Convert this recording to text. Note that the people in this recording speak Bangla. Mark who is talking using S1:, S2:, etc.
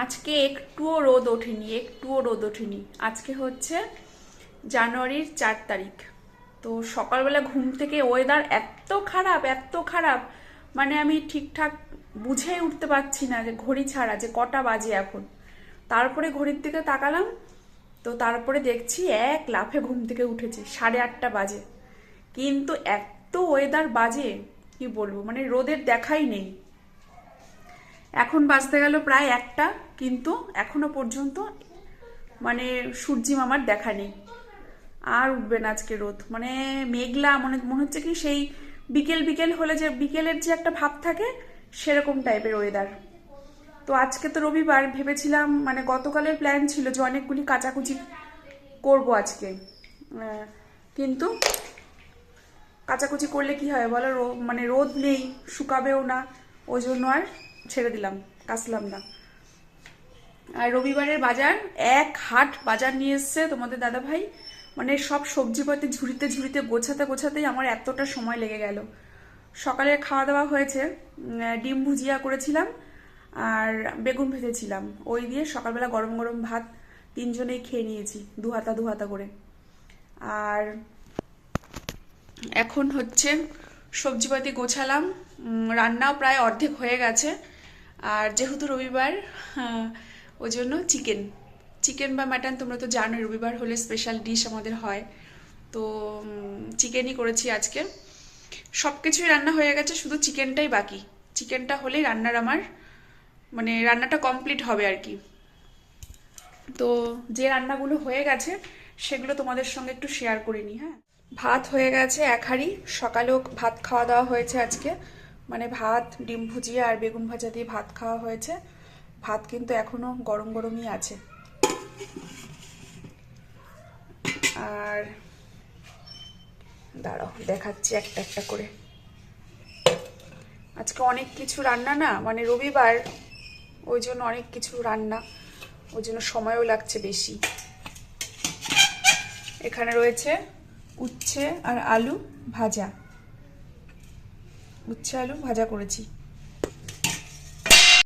S1: আজকে একটুও রোদ ওঠেনি, একটুও রোদ ওঠেনি। আজকে হচ্ছে জানুয়ারির 4 তারিখ। তো সকালবেলা ঘুম থেকে ওয়েদার এত খারাপ, এত খারাপ, মানে আমি ঠিকঠাক বুঝেই উঠতে পারছি না যে ঘড়ি ছাড়া যে কটা বাজে এখন। তারপরে ঘড়ির দিকে তাকালাম, তো তারপরে দেখছি এক লাফে ঘুম থেকে উঠেছি, 8:30 বাজে। কিন্তু এত ওয়েদার বাজে, কি বলবো, মানে রোদের দেখাই নেই। এখন বাজতে গেল প্রায় 1টা, কিন্তু এখনো পর্যন্ত মানে সূর্যি মামার দেখা নেই। আর উঠবে না আজকে রোদ, মানে মেঘলা, মনে মনে হচ্ছে কি সেই বিকেল বিকেল হলে যে বিকেলের যে একটা ভাব থাকে, সেরকম টাইপের ওয়েদার। তো আজকে তো রবিবার, ভেবেছিলাম, মানে গতকালের প্ল্যান ছিল যে অনেকগুলি কাচাকুচি করব আজকে। কিন্তু কাচাকুচি করলে কি হয় বলো, মানে রোদ নেই, শুকাবেও না, ওই জন্য আর ছেড়ে দিলাম, কাচলাম না। আর রবিবারের বাজার, এক হাট বাজার নিয়ে এসছে তোমাদের দাদা ভাই। মানে সব সবজিপাতি ঝুড়িতে ঝুড়িতে গোছাতে গোছাতেই আমার এতটা সময় লেগে গেল। সকালে খাওয়া দাওয়া হয়েছে, ডিম ভুজিয়া করেছিলাম আর বেগুন ভেজেছিলাম, ওই দিয়ে সকালবেলা গরম গরম ভাত তিনজনেই খেয়ে নিয়েছি, দু হাতা করে। আর এখন হচ্ছে সবজিপাতি গোছালাম, রান্নাও প্রায় অর্ধেক হয়ে গেছে। আর যেহেতু রবিবার, ওই জন্য চিকেন চিকেন বা মাটন, তোমরা তো জানোই রবিবার হলে স্পেশাল ডিশ আমাদের হয়। তো চিকেনই করেছি আজকে। সব কিছুই রান্না হয়ে গেছে, শুধু চিকেনটাই বাকি। চিকেনটা হলেই রান্নার আমার, মানে রান্নাটা কমপ্লিট হবে আর কি। তো যে রান্নাগুলো হয়ে গেছে সেগুলো তোমাদের সঙ্গে একটু শেয়ার করে নিই। হ্যাঁ, ভাত হয়ে গেছে 1 হাঁড়ি, সকালেও ভাত খাওয়া দাওয়া হয়েছে আজকে। মানে ভাত, ডিম ভুজিয়া আর বেগুন ভাজা দিয়ে ভাত খাওয়া হয়েছে। ভাত কিন্তু এখনো গরম গরমই আছে। আর দাঁড়াও দেখাচ্ছি একটা একটা করে। আজকে অনেক কিছু রান্না না, মানে রবিবার, ওই জন্য অনেক কিছু রান্না, ওই জন্য সময়ও লাগছে বেশি। এখানে রয়েছে উচ্ছে আর আলু ভাজা, উচ্ছে আলু ভাজা করেছি।